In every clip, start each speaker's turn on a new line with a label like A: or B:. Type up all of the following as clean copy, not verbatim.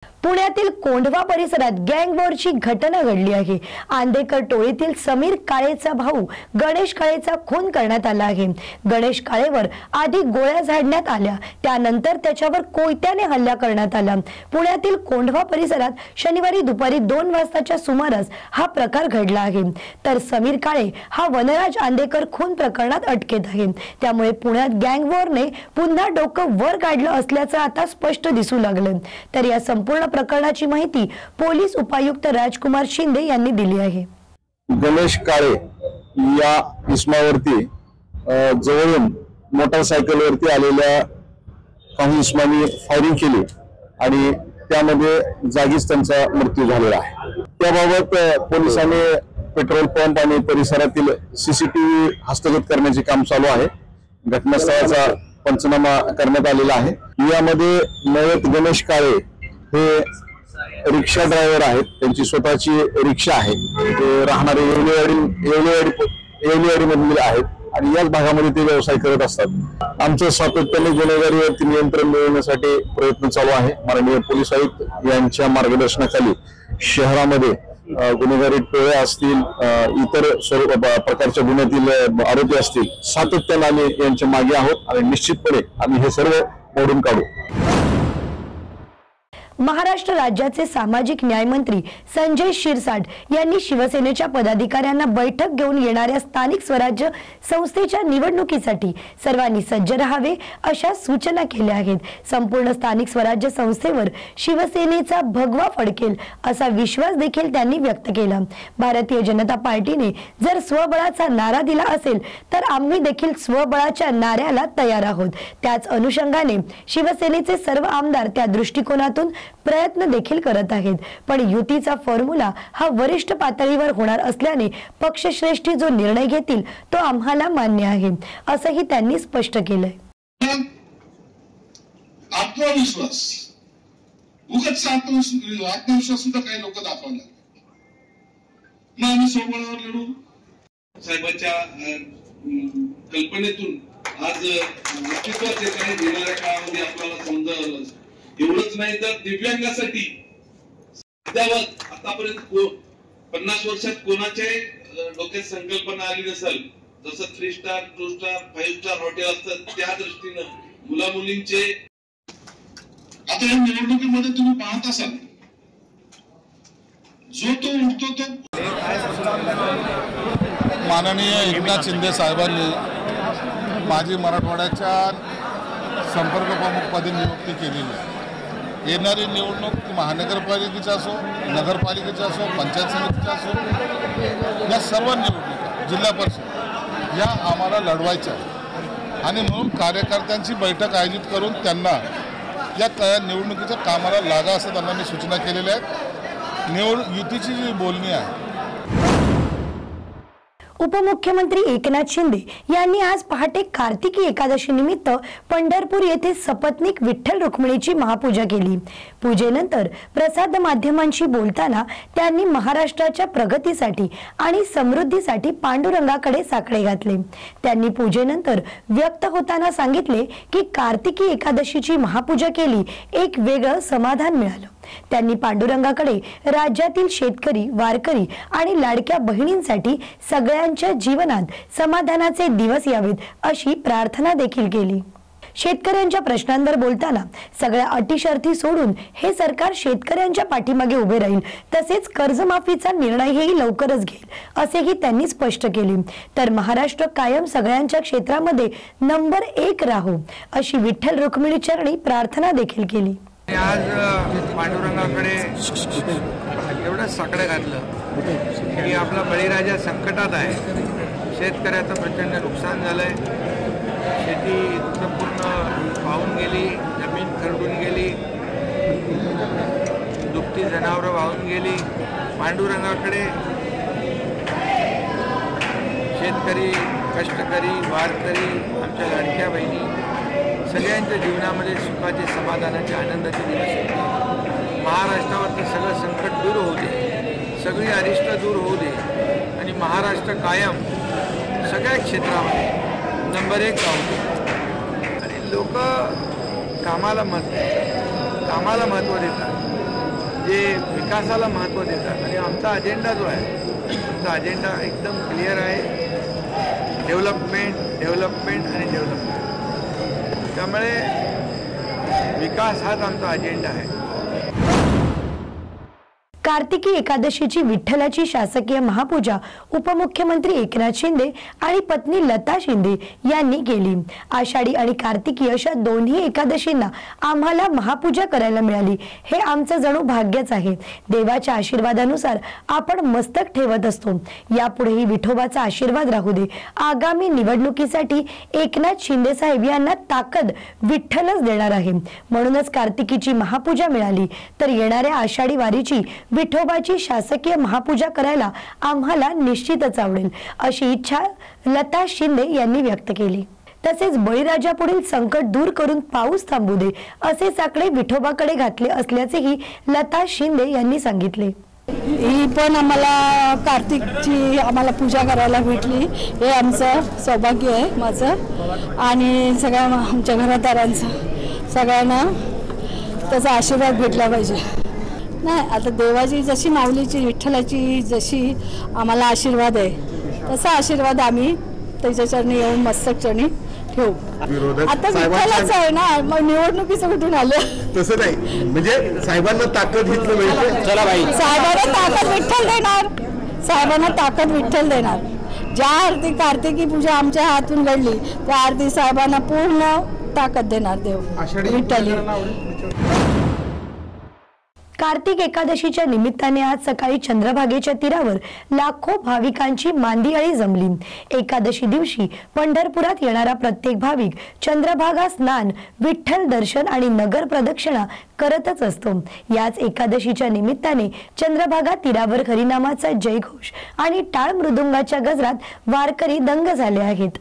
A: पुण्यातील कोंढवा परिसरात गँग वॉरची घटना घडली आहे। आंदेकर टोळीतील समीर काळेचा भाऊ गणेश काळेचा खून करण्यात आला आहे। गणेश काळेवर आधी गोळ्या झाडण्यात आल्या, त्यानंतर त्याच्यावर कोयत्याने हल्ला करण्यात आला। पुण्यातील कोंढवा परिसरात शनिवारी दुपारी 2 वाजताच्या सुमारास हा प्रकार घडला आहे। तर समीर काळे हा वनराज आंदेकर खून प्रकरणात अटकेत आहे। त्यामुळे पुण्यात गँग वॉरने पुन्हा डोकं वर काढलं असल्याचं आता स्पष्ट दिसू लागलं। तर या संपूर्ण प्रकरणाची माहिती पोलीस उपायुक्त राजकुमार शिंदे यांनी दिली आहे।
B: गणेश काळे या इसमावरती जवळून मोटरसायकलवरती आलेल्या काही इसमांनी फायरिंग केली आणि त्यामध्ये जागीच त्यांचा मृत्यू झालेला आहे। त्याबाबत पोलिसांनी पेट्रोल पंप आणि परिसरातील सीसीटीव्ही हस्तगत करण्याचे काम चालू आहे। घटनास्थळाचा पंचनामा करण्यात आलेला आहे। यामध्ये मयत गणेश काळे हे रिक्षा ड्रायव्हर आहेत, त्यांची स्वतःची रिक्षा आहे। ते राहणारे येवलेवाडी मधील आहेत आणि याच भागामध्ये ते व्यवसाय करत असतात। आमचं सातत्याने गुन्हेगारीवरती नियंत्रण मिळवण्यासाठी प्रयत्न चालू आहे। माननीय पोलीस आयुक्त यांच्या मार्गदर्शनाखाली शहरामध्ये गुन्हेगारी टोळ्या असतील, इतर सर्व प्रकारच्या गुन्ह्यातील आरोपी असतील, सातत्याने आम्ही यांच्या मागे आहोत आणि निश्चितपणे आम्ही हे सर्व मोडून काढू।
A: महाराष्ट्र राज्याचे सामाजिक न्याय मंत्री संजय शिरसाट यांनी शिवसेनेच्या पदाधिकाऱ्यांना बैठक घेऊन येणाऱ्या स्थानिक स्वराज्य संस्थेच्या निवडणुकीसाठी सर्वांनी सज्ज राहावे अशा सूचना केल्या आहेत। संपूर्ण स्थानिक स्वराज्य संस्थेवर शिवसेनेचा भगवा फडकेल असा विश्वास देखील त्यांनी व्यक्त केला। भारतीय जनता पार्टीने जर स्वबळाचा नारा दिला असेल तर आम्ही देखील स्वबळाच्या नाऱ्याला तयार आहोत। त्याच अनुषंगाने शिवसेनेचे सर्व आमदार त्या दृष्टिकोनातून प्रयत्न देखील करत आहेत। पण युतीचा फॉर्म्युला हा वरिष्ठ पातळीवर होणार असल्याने पक्षश्रेष्ठी जो निर्णय घेतील तो आम्हाला मान्य आहे असंही त्यांनी स्पष्ट केलंय।
C: आत्मविश्वास उगाच आत्मविश्वास सुद्धा काही लोक दाखवणार। मग आम्ही सोबळावर लढू साहेबांच्या कल्पनेतून आज अस्तित्वात येणाऱ्या येणाऱ्या काळामध्ये आपल्याला समजावलं। एवढंच नाही तर दिव्यांगासाठी आतापर्यंत 50 वर्षात कोणाच्या डोक्यात संकल्पना आली नसेल। जसं 3 स्टार 2 स्टार 5 स्टार हॉटेल असतात त्या दृष्टीनं मुला मुलींचे आता या निवडणुकीमध्ये तुम्ही पाहत असाल जो तो उठतो तो।
D: माननीय एकनाथ शिंदे साहेबांनी माझी मराठवाड्याच्या संपर्क प्रमुखपदी नियुक्ती केलेली आहे। येणारी निवडणूक महानगरपालिकेची असो, नगरपालिकेची असो, पंचायत समितीची असो, या सर्व निवडणुका जिल्हा परिषद या आम्हाला लढवायच्या आहे आणि म्हणून कार्यकर्त्यांची बैठक आयोजित करून त्यांना या निवडणुकीच्या कामाला लागा असं त्यांना मी सूचना केलेल्या आहेत। युतीची जी बोलणी आहे।
A: उपमुख्यमंत्री एकनाथ शिंदे यांनी आज पहाटे कार्तिकी एकादशी निमित्त पंढरपूर येथे सपत्नीक विठ्ठल रुक्मिणीची महापूजा केली। पूजेनंतर प्रसाद माध्यमांशी बोलताना त्यांनी महाराष्ट्राच्या प्रगतीसाठी आणि समृद्धीसाठी पांडुरंगाकडे साकडे घातले। त्यांनी पूजेनंतर व्यक्त होताना सांगितले की कार्तिकी एकादशीची महापूजा केली, एक वेगळं समाधान मिळालं। त्यांनी पांडुरंगाकडे राज्यातील शेतकरी, वारकरी आणि लाडक्या बहिणींसाठी सगळ्यांच्या जीवनात समाधानाचे दिवस यावेत अशी प्रार्थना देखील केली। शेतकऱ्यांच्या प्रश्नांवर बोलताना सगळ्या अटी शर्ती सोडून हे सरकार शेतकऱ्यांच्या पाठीमागे उभे राहील, तसेच कर्जमाफीचा निर्णयही लवकरच घेईल असेही त्यांनी स्पष्ट केले। तर महाराष्ट्र कायम सगळ्यांच्या क्षेत्रामध्ये नंबर 1 राहो अशी विठ्ठल रुक्मिणी चरणी प्रार्थना देखील केली।
E: आज पांडुरंगाकडे एवढं साकडं घातलं की आपला बळीराजा संकटात आहे। शेतकऱ्याचं प्रचंड नुकसान झालंय। शेती पूर्ण वाहून गेली, जमीन खरडून गेली, दुभती जनावरं वाहून गेली। पांडुरंगाकडे शेतकरी, कष्टकरी, वारकरी, आमच्या लाडक्या बहिणी सगळ्यांच्या जीवनामध्ये सुखाचे, समाधानाचे, आनंदाचे दिवस येते। महाराष्ट्रावरती सगळं संकट दूर होऊ दे, सगळी अरिष्ट दूर होऊ दे आणि महाराष्ट्र कायम सगळ्या क्षेत्रामध्ये नंबर 1 राहू दे। आणि लोक कामाला महत्त्व देतात। जे विकासाला महत्त्व देतात आणि आमचा अजेंडा जो आहे आमचा अजेंडा एकदम क्लिअर आहे, डेव्हलपमेंट डेव्हलपमेंट आणि डेव्हलपमेंट. त्यामुळे विकास हाच आमचा अजेंडा आहे.
A: कार्तिकी एकादशीची विठ्ठलाची शासकीय महापूजा उपमुख्यमंत्री एकनाथ शिंदे आणि पत्नी लता शिंदे यांनी केली. आषाढी आणि कार्तिकी अशा दोन्ही एकादशींना आम्हाला महापूजा करायला मिळाली, हे आमचं जणू भाग्यच आहे. देवाच्या आशीर्वादानुसार आपण मस्तक ठेवत असतो. यापुढेही विठोबाचा आशीर्वाद राहू दे. आगामी निवडणुकीसाठी एकनाथ शिंदे साहेब यांना ताकद विठ्ठलच देणार आहे. म्हणूनच कार्तिकीची महापूजा मिळाली तर येणाऱ्या आषाढी वारीची विठोबाची शासकीय महापूजा करायला आम्हाला निश्चितच आवडेल, अशी इच्छा लता शिंदे यांनी व्यक्त केली. तसेच बळीराजापुढील संकट दूर करून पाऊस थांबू दे असे साकडे विठोबाकडे घातले असल्याचेही लता शिंदे यांनी सांगितले.
F: ही पण आम्हाला कार्तिकची आम्हाला पूजा करायला भेटली, हे आमचं सौभाग्य आहे माझं आणि सगळ्या आमच्या घरादारांचं. सगळ्यांना त्याचा आशीर्वाद भेटला पाहिजे. नाही, आता देवाची जशी माऊलीची विठ्ठलाची जशी आम्हाला आशीर्वाद आहे तसा आशीर्वाद आम्ही त्याच्या चरणी येऊन मस्तक चरणी ठेवू. आता विठ्ठलाच आहे ना, मग निवडणुकीचं कुठून आलं?
G: तसं नाही, म्हणजे साहेबांना ताकद घेतलं. चला भाई,
F: साहेबांना ताकद विठ्ठल देणार, साहेबांना ताकद विठ्ठल देणार. ज्या आरती कार्तिकी पूजा आमच्या हातून घडली त्या आरती साहेबांना पूर्ण ताकद देणार देव विठ्ठल.
A: कार्तिक एकादशीच्या निमित्ताने आज सकाळी चंद्रभागेच्या तीरावर लाखो भाविकांची मांदियाळी जमली. एकादशी दिवशी पंढरपुरात येणारा प्रत्येक भाविक चंद्रभागा स्नान, विठ्ठल दर्शन आणि नगर प्रदक्षिणा करतच असतो. याच एकादशीच्या निमित्ताने चंद्रभागा तीरावर हरिनामाचा जयघोष आणि टाळ मृदुंगाच्या गजरात वारकरी दंग झाले आहेत.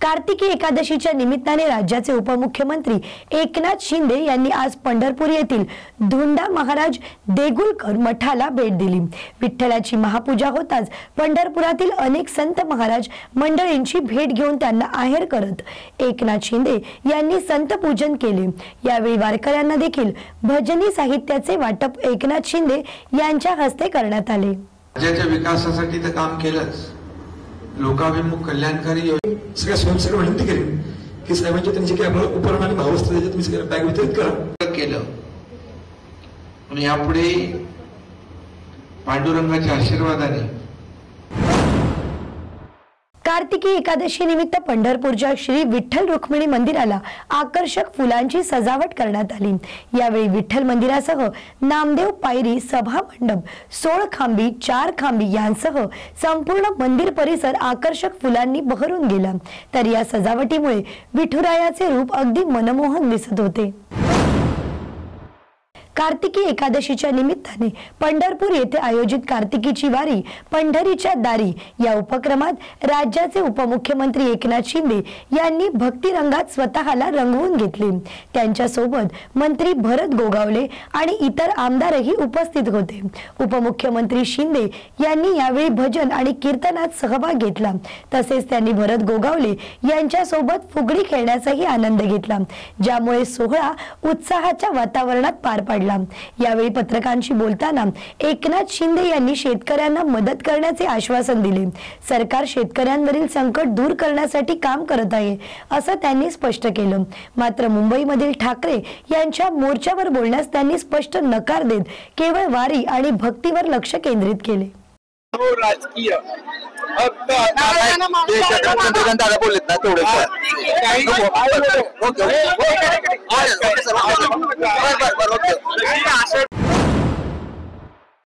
A: कार्तिकी एकादशीच्या निमित्ताने राज्याचे उपमुख्यमंत्री एकनाथ शिंदे यांनी आज पंढरपूर येथील धोंडा महाराज देगुलकर मठाला भेट दिली. विठ्ठलाची महापूजा होताच पंढरपुरातील अनेक संत महाराज मंडळींची भेट घेऊन त्यांना आहेर करत एकनाथ शिंदे यांनी संत पूजन केले. यावेळी वारकऱ्यांना देखील भजनी साहित्याचे वाटप एकनाथ शिंदे यांच्या हस्ते करण्यात आले.
E: राज्याच्या विकासासाठी तर काम केलंच, लोकाभिमुख कल्याणकारी
G: सगळ्या स्वयंसेवक विनंती करेन की साहेबांच्या त्यांचे काही आम्हाला उपकरण आणि भाव असतं त्याच्यात तुम्ही सगळ्या बॅग वितरित करा.
E: केलं आणि यापुढे पांडुरंगाच्या आशीर्वादाने
A: कार्तिकी एकादशी निमित्त पंढरपूरच्या श्री विठ्ठल रुक्मिणी मंदिराला आकर्षक फुलांची सजावट करण्यात आली. यावेळी विठ्ठल मंदिरासह नामदेव पायरी, सभा मंडप, 16 खांबी, 4 खांबी यांसह संपूर्ण मंदिर परिसर आकर्षक फुलांनी बहरून गेला. तर या सजावटीमुळे विठुरायाचे रूप अगदी मनमोहक दिसत होते. कार्तिकी एकादशीच्या निमित्ताने पंढरपूर येथे आयोजित कार्तिकीची वारी पंढरीच्या दारी या उपक्रमात राज्याचे उपमुख्यमंत्री एकनाथ शिंदे यांनी भक्ती रंगात स्वतःला रंगवून घेतले. त्यांच्या सोबत मंत्री भरत गोगावले आणि इतर आमदारही उपस्थित होते. उपमुख्यमंत्री शिंदे यांनी यावेळी भजन आणि कीर्तनात सहभाग घेतला. तसेच त्यांनी भरत गोगावले यांच्या सोबत फुगडी खेळण्याचाही आनंद घेतला, ज्यामुळे सोहळा उत्साहाच्या वातावरणात पार पडला. यावेळी पत्रकारांशी बोलताना एकनाथ शिंदे यांनी शेतकऱ्यांना मदत करण्याचे आश्वासन दिले. सरकार शेतकऱ्यांवरील संकट दूर करण्यासाठी काम करत आहे असं त्यांनी स्पष्ट केलं. मात्र मुंबईमधील ठाकरे यांच्या मोर्चावर बोलण्यास त्यांनी स्पष्ट नकार देत केवळ वारी आणि भक्तीवर लक्ष केंद्रित केले.
H: राजकीय फक्त चंद्रकांत दादा बोललेत ना तेवढं